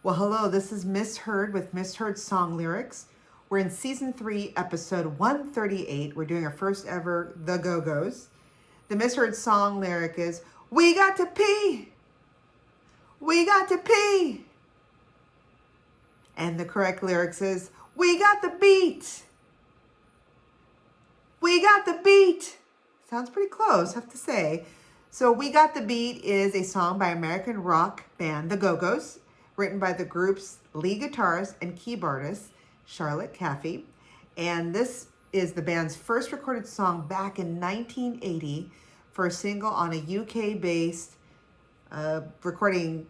Well, hello, this is Misheard with Misheard Song Lyrics. We're in Season 3, Episode 138. We're doing our first ever The Go-Go's. The Misheard song lyric is, "We got to pee! We got to pee!" And the correct lyrics is, "We got the beat! We got the beat!" Sounds pretty close, I have to say. So We Got the Beat is a song by American rock band The Go-Go's, written by the group's lead guitarist and keyboardist, Charlotte Caffey. And this is the band's first recorded song back in 1980 for a single on a UK-based recording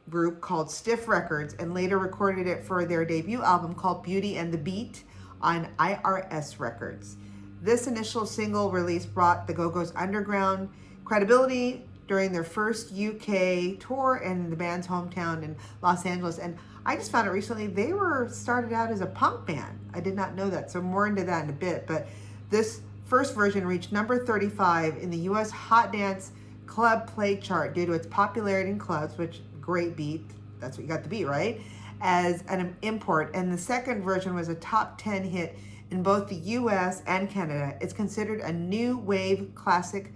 group called Stiff Records, and later recorded it for their debut album called Beauty and the Beat on IRS Records. This initial single release brought the Go-Go's underground credibility during their first UK tour in the band's hometown in Los Angeles. And I just found out recently they were started out as a punk band. I did not know that, so more into that in a bit. But this first version reached number 35 in the US Hot Dance Club Play chart due to its popularity in clubs, which, great beat, that's what you got the beat, right? As an import. And the second version was a top 10 hit in both the US and Canada. It's considered a new wave classic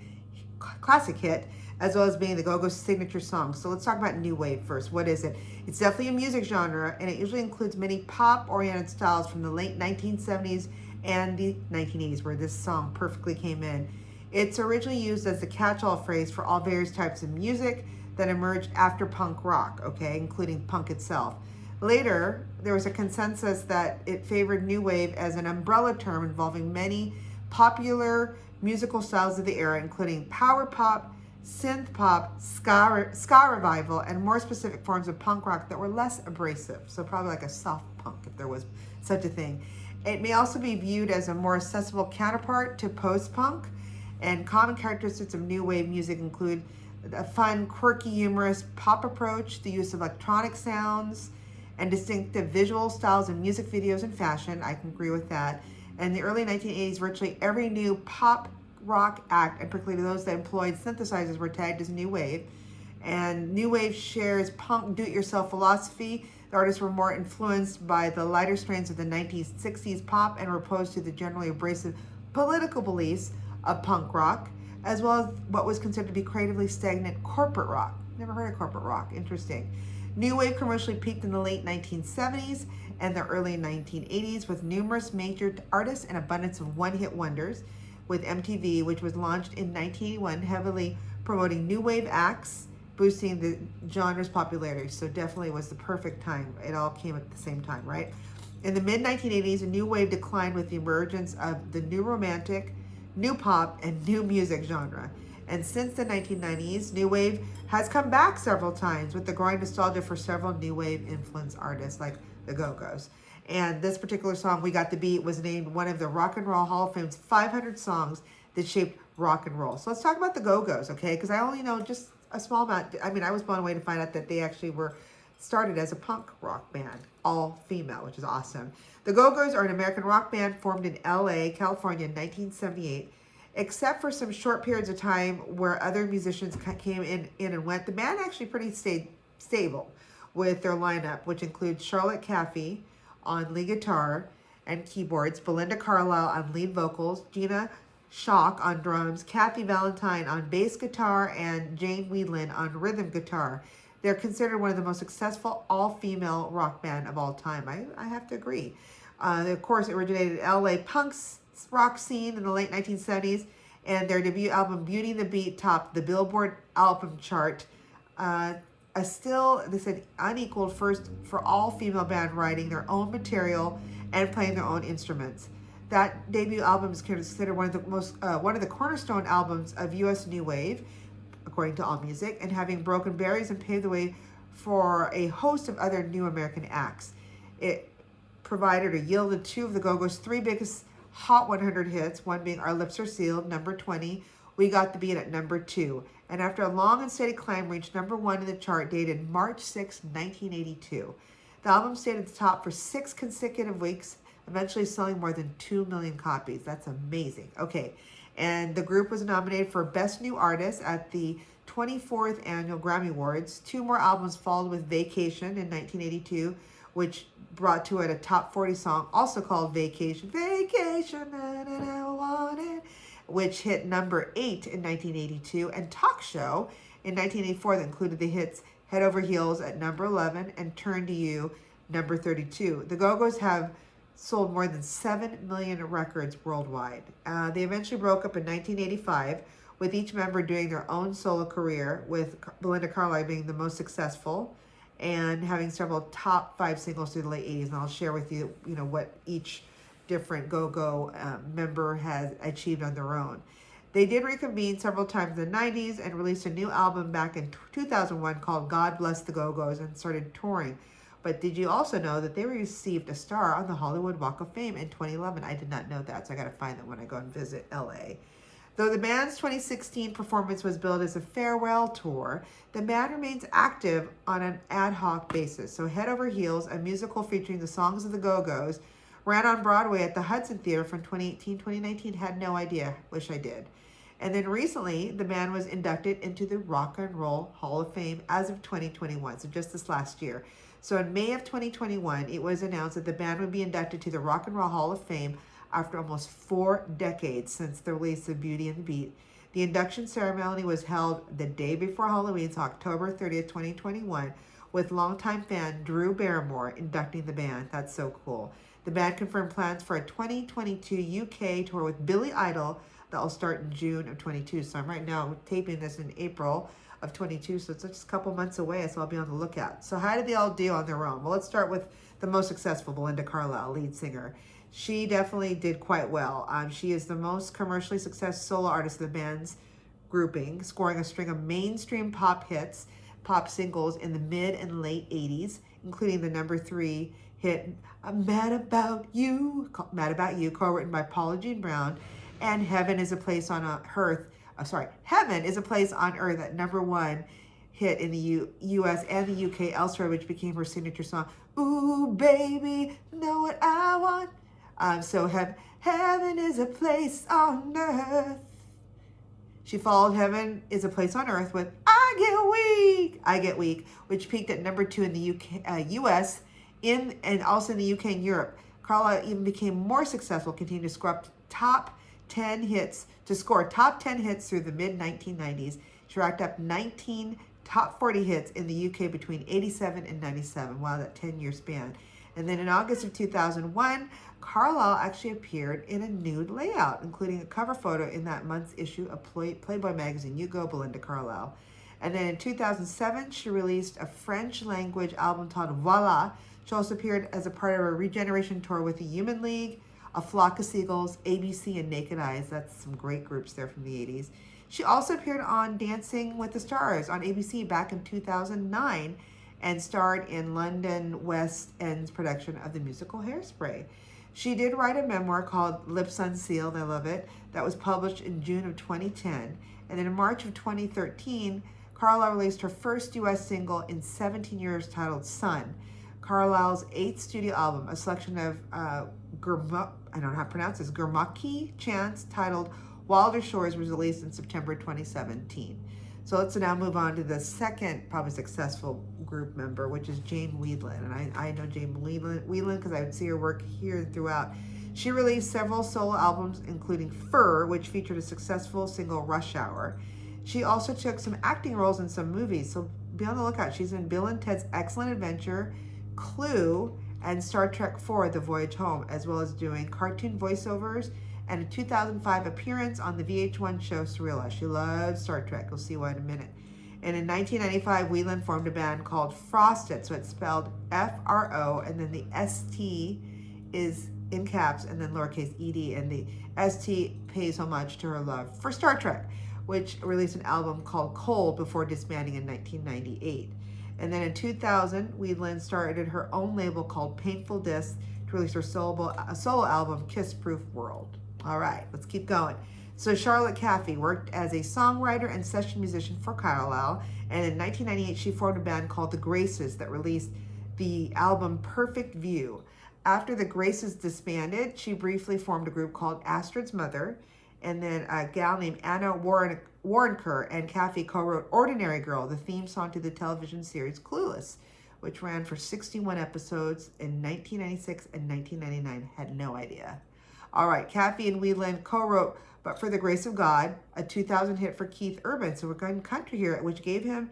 hit, as well as being the Go-Go's signature song. So let's talk about new wave first. What is it? It's definitely a music genre, and it usually includes many pop-oriented styles from the late 1970s and the 1980s, where this song perfectly came in. It's originally used as the catch-all phrase for all various types of music that emerged after punk rock, okay, including punk itself. Later, there was a consensus that it favored new wave as an umbrella term involving many popular musical styles of the era, including power pop, synth pop, ska revival, and more specific forms of punk rock that were less abrasive. So probably like a soft punk, if there was such a thing. It may also be viewed as a more accessible counterpart to post-punk, and common characteristics of new wave music include a fun, quirky, humorous pop approach, the use of electronic sounds, and distinctive visual styles in music videos and fashion. I can agree with that. In the early 1980s, virtually every new pop rock act, and particularly those that employed synthesizers, were tagged as new wave. And new wave shares punk do-it-yourself philosophy. The artists were more influenced by the lighter strains of the 1960s pop and were opposed to the generally abrasive political beliefs of punk rock, as well as what was considered to be creatively stagnant corporate rock. Never heard of corporate rock. Interesting. New wave commercially peaked in the late 1970s and the early 1980s with numerous major artists and abundance of one-hit wonders, with MTV, which was launched in 1981, heavily promoting new wave acts, boosting the genre's popularity. So definitely was the perfect time. It all came at the same time, right? In the mid-1980s, a new wave declined with the emergence of the new romantic, new pop, and new music genre. And since the 1990s, new wave has come back several times with the growing nostalgia for several new wave influenced artists like the Go-Go's. And this particular song, "We Got the Beat," was named one of the Rock and Roll Hall of Fame's 500 songs that shaped rock and roll. So let's talk about the Go-Go's, okay? Because I only know just a small amount. I mean, I was blown away to find out that they actually were started as a punk rock band, all female, which is awesome. The Go-Go's are an American rock band formed in LA, California in 1978. Except for some short periods of time where other musicians came in and went, the band actually pretty stayed stable with their lineup, which includes Charlotte Caffey on lead guitar and keyboards, Belinda Carlisle on lead vocals, Gina Shock on drums, Kathy Valentine on bass guitar, and Jane Whelan on rhythm guitar. They're considered one of the most successful all-female rock band of all time. I have to agree. They, of course, originated in LA punk's rock scene in the late 1970s, and their debut album Beauty and the Beat topped the Billboard album chart. A still, they said, unequaled first for all female band writing their own material and playing their own instruments. That debut album is considered one of the cornerstone albums of U.S. new wave, according to AllMusic, and having broken barriers and paved the way for a host of other new American acts. It provided or yielded two of the Go-Go's three biggest Hot 100 hits, one being Our Lips Are Sealed, number 20, We Got the Beat at number 2, and after a long and steady climb, reached number 1 in the chart dated March 6, 1982. The album stayed at the top for 6 consecutive weeks, eventually selling more than 2 million copies. That's amazing. Okay, and the group was nominated for Best New Artist at the 24th annual Grammy Awards. 2 more albums followed with Vacation in 1982, which brought to it a top 40 song, also called Vacation, Vacation, and I want it, which hit number 8 in 1982, and Talk Show in 1984 that included the hits Head Over Heels at number 11 and Turn to You, number 32. The Go-Go's have sold more than 7 million records worldwide. They eventually broke up in 1985, with each member doing their own solo career, with Belinda Carlisle being the most successful and having several top 5 singles through the late 80s. And I'll share with you, what each different Go-Go member has achieved on their own. They did reconvene several times in the 90s and released a new album back in 2001 called God Bless the Go-Go's and started touring. But did you also know that they received a star on the Hollywood Walk of Fame in 2011? I did not know that, so I got to find that when I go and visit LA. Though the band's 2016 performance was billed as a farewell tour, the band remains active on an ad hoc basis. So Head Over Heels, a musical featuring the songs of the Go-Go's, ran on Broadway at the Hudson Theater from 2018-2019. Had no idea. Wish I did. And then recently, the band was inducted into the Rock and Roll Hall of Fame as of 2021, so just this last year. So in May of 2021, it was announced that the band would be inducted to the Rock and Roll Hall of Fame after almost 4 decades since the release of Beauty and the Beat. The induction ceremony was held the day before Halloween, so October 30th, 2021, with longtime fan Drew Barrymore inducting the band. That's so cool. The band confirmed plans for a 2022 UK tour with Billy Idol that will start in June of 22. So I'm right now taping this in April of 22, so it's just a couple months away, so I'll be on the lookout. So how did they all do on their own? Well, let's start with the most successful, Belinda Carlisle, lead singer. She definitely did quite well. She is the most commercially successful solo artist of the band's grouping, scoring a string of mainstream pop hits, pop singles in the mid and late 80s, including the number 3 hit I'm Mad About You, co-written by Paula Jean Brown, and Heaven is a Place on Earth. Heaven is a Place on Earth at number 1 hit in the U.S. and the UK elsewhere, which became her signature song. Ooh, baby, know what I want. So Heaven is a Place on Earth. She followed Heaven is a Place on Earth with I Get Weak, which peaked at number 2 in the UK, US, and also in the UK and Europe. Carlisle even became more successful, continuing to score top 10 hits through the mid-1990s. She racked up 19 top 40 hits in the UK between 87 and 97. Wow, that 10-year span. And then in August of 2001, Carlisle actually appeared in a nude layout, including a cover photo in that month's issue of Playboy magazine. You go, Belinda Carlisle. And then in 2007, she released a French-language album titled Voila. She also appeared as a part of a regeneration tour with the Human League, A Flock of Seagulls, ABC, and Naked Eyes. That's some great groups there from the 80s. She also appeared on Dancing with the Stars on ABC back in 2009 and starred in London West End's production of the musical Hairspray. She did write a memoir called Lips Unsealed, I love it, that was published in June of 2010. And then in March of 2013, Carlisle released her first U.S. single in 17 years titled Sun. Carlisle's 8th studio album, a selection of Gurmukhi chants titled Wilder Shores, was released in September 2017. So let's now move on to the second probably successful group member, which is Jane Wiedlin. And I know Jane Wiedlin because I would see her work here and throughout. She released several solo albums, including Fur, which featured a successful single, Rush Hour. She also took some acting roles in some movies, so be on the lookout. She's in Bill and Ted's Excellent Adventure, Clue, and Star Trek IV, The Voyage Home, as well as doing cartoon voiceovers and a 2005 appearance on the VH1 show Surreal. She loves Star Trek. You'll see why in a minute. And in 1995, Wiedlin formed a band called Frosted, so it's spelled F-R-O, and then the S-T is in caps, and then lowercase ed, and the S-T pays homage to her love for Star Trek, which released an album called Cold before disbanding in 1998. And then in 2000, Wiedlin started her own label called Painful Discs to release her solo album, Kiss Proof World. All right, let's keep going. So Charlotte Caffey worked as a songwriter and session musician for Carlisle, and in 1998 she formed a band called The Graces that released the album Perfect View. After The Graces disbanded, she briefly formed a group called Astrid's Mother, and then a gal named Anna Warnker and Kathy co-wrote Ordinary Girl, the theme song to the television series Clueless, which ran for 61 episodes in 1996 and 1999. Had no idea. All right, Kathy and Whelan co-wrote But for the Grace of God, a 2000 hit for Keith Urban. So we're going country here, which gave him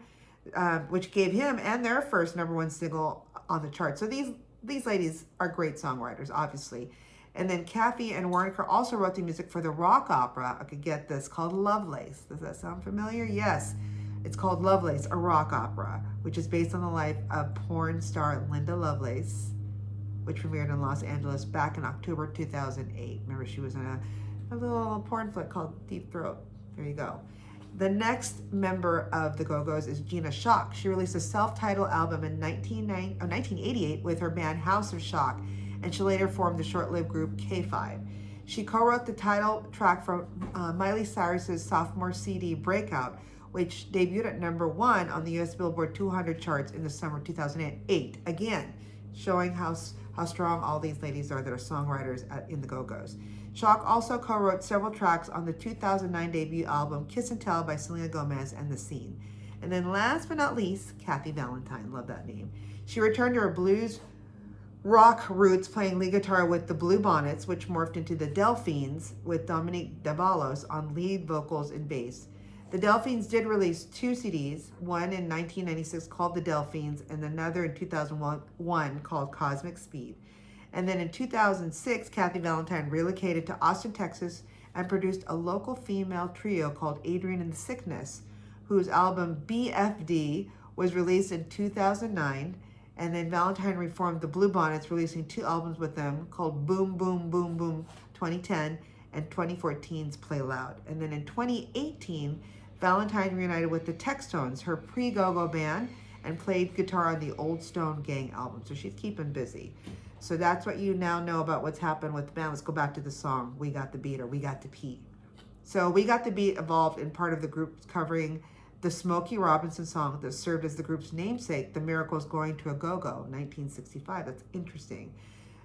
and their first #1 single on the chart. So these ladies are great songwriters, obviously. And then Kathy and Warnker also wrote the music for the rock opera, I could get this, called Lovelace. Does that sound familiar? Yes. It's called Lovelace, a rock opera, which is based on the life of porn star Linda Lovelace, which premiered in Los Angeles back in October 2008. Remember, she was in a little porn flick called Deep Throat. There you go. The next member of the Go-Go's is Gina Shock. She released a self-titled album in 1988 with her band House of Shock, and she later formed the short-lived group K5. She co-wrote the title track for Miley Cyrus's sophomore CD, Breakout, which debuted at #1 on the US Billboard 200 charts in the summer of 2008. Again, showing how strong all these ladies are that are songwriters in the Go-Go's. Shock also co-wrote several tracks on the 2009 debut album Kiss and Tell by Selena Gomez and The Scene. And then last but not least, Kathy Valentine. Love that name. She returned to her blues rock roots, playing lead guitar with the Blue Bonnets, which morphed into the Delphines with Dominique Davalos on lead vocals and bass. The Delphines did release 2 CDs, one in 1996 called The Delphines and another in 2001 called Cosmic Speed. And then in 2006, Kathy Valentine relocated to Austin, Texas, and produced a local female trio called Adrian and the Sickness, whose album BFD was released in 2009. And then Valentine reformed the Blue Bonnets, releasing 2 albums with them called Boom Boom Boom Boom 2010 and 2014's Play Loud. And then in 2018, Valentine reunited with the Textones, her pre-Go-Go band, and played guitar on the Old Stone Gang album. So she's keeping busy. So that's what you now know about what's happened with the band. Let's go back to the song, We Got the Beat, or We Got the Pete. So We Got the Beat evolved in part of the group covering the Smokey Robinson song that served as the group's namesake, The Miracles Going to a Go-Go, 1965. That's interesting.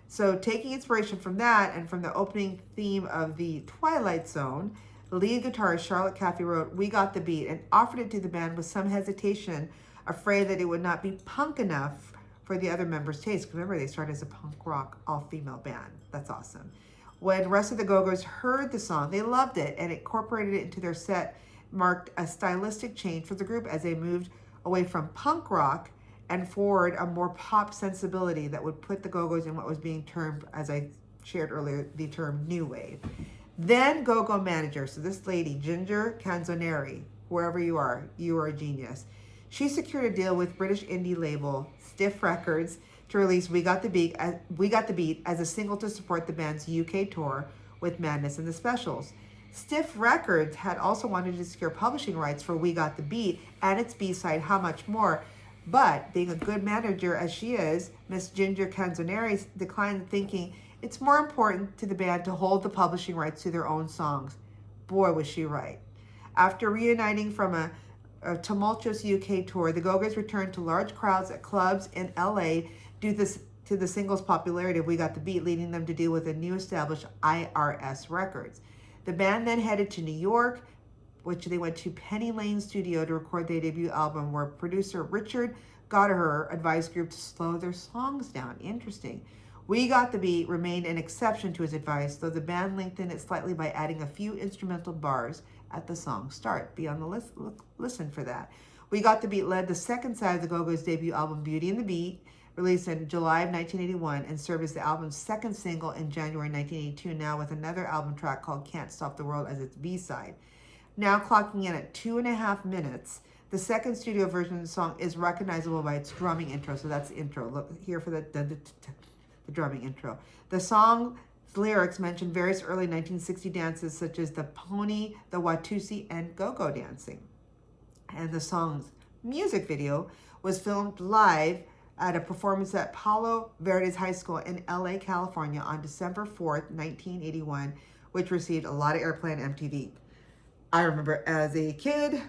So taking inspiration from that and from the opening theme of the Twilight Zone, lead guitarist Charlotte Caffey wrote We Got the Beat and offered it to the band with some hesitation, afraid that it would not be punk enough for the other members' taste. Remember, they started as a punk rock all-female band. That's awesome. When the rest of the Go-Go's heard the song, they loved it and incorporated it into their set, marked a stylistic change for the group as they moved away from punk rock and forward a more pop sensibility that would put the Go-Go's in what was being termed, as I shared earlier, the term new wave. Then Go-Go manager, so this lady, Ginger Canzoneri, wherever you are a genius. She secured a deal with British indie label Stiff Records to release We Got the Beat as a single to support the band's UK tour with Madness and the Specials. Stiff Records had also wanted to secure publishing rights for We Got the Beat and its B-side How Much More, but being a good manager as she is, Miss Ginger Canzoneri declined, thinking it's more important to the band to hold the publishing rights to their own songs. Boy, was she right. After reuniting from a tumultuous UK tour, the Go-Go's returned to large crowds at clubs in LA due to the single's popularity of We Got the Beat, leading them to deal with a new established IRS Records. The band then headed to New York, which they went to Penny Lane Studio to record their debut album, where producer Richard Goddard advised group to slow their songs down. Interesting. We Got the Beat remained an exception to his advice, though the band lengthened it slightly by adding a few instrumental bars at the song's start. Be on the listen for that. We Got the Beat led the second side of the Go-Go's debut album, Beauty and the Beat, released in July of 1981, and served as the album's second single in January 1982, now with another album track called Can't Stop the World as its B-side. Now clocking in at 2.5 minutes, the second studio version of the song is recognizable by its drumming intro. So that's the intro. Look here for the drumming intro. The song's lyrics mention various early 1960 dances such as the pony, the Watusi, and go-go dancing. And the song's music video was filmed live at a performance at Palo Verdes High School in LA, California on December 4th, 1981, which received a lot of airplay on MTV. I remember as a kid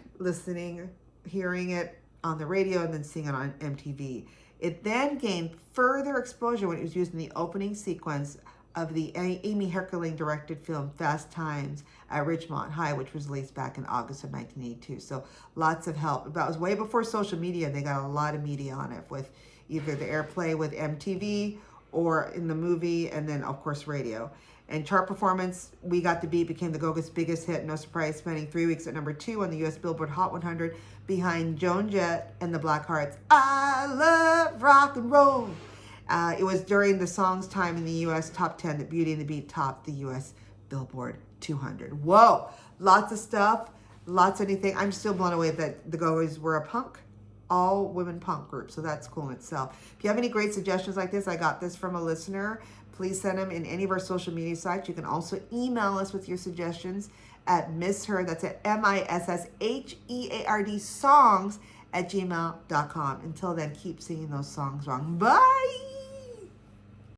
hearing it on the radio and then seeing it on MTV. It then gained further exposure when it was used in the opening sequence of the Amy Heckerling directed film Fast Times at Ridgemont High, which was released back in August of 1982. So lots of help. That was way before social media. They got a lot of media on it with either the airplay with MTV or in the movie, and then of course radio. And chart performance, We Got the Beat became the Go-Go's biggest hit, no surprise, spending 3 weeks at number 2 on the U.S. Billboard Hot 100 behind Joan Jett and the Blackhearts' I Love Rock and Roll. It was during the song's time in the U.S. Top 10 that Beauty and the Beat topped the U.S. Billboard 200. Whoa, lots of stuff, lots of anything. I'm still blown away that the Go-Go's were a punk, all women punk group, so that's cool in itself. If you have any great suggestions like this, I got this from a listener. Please send them in any of our social media sites. You can also email us with your suggestions at misheard, that's at MISSHEARD songs @gmail.com. Until then, keep singing those songs wrong. Bye!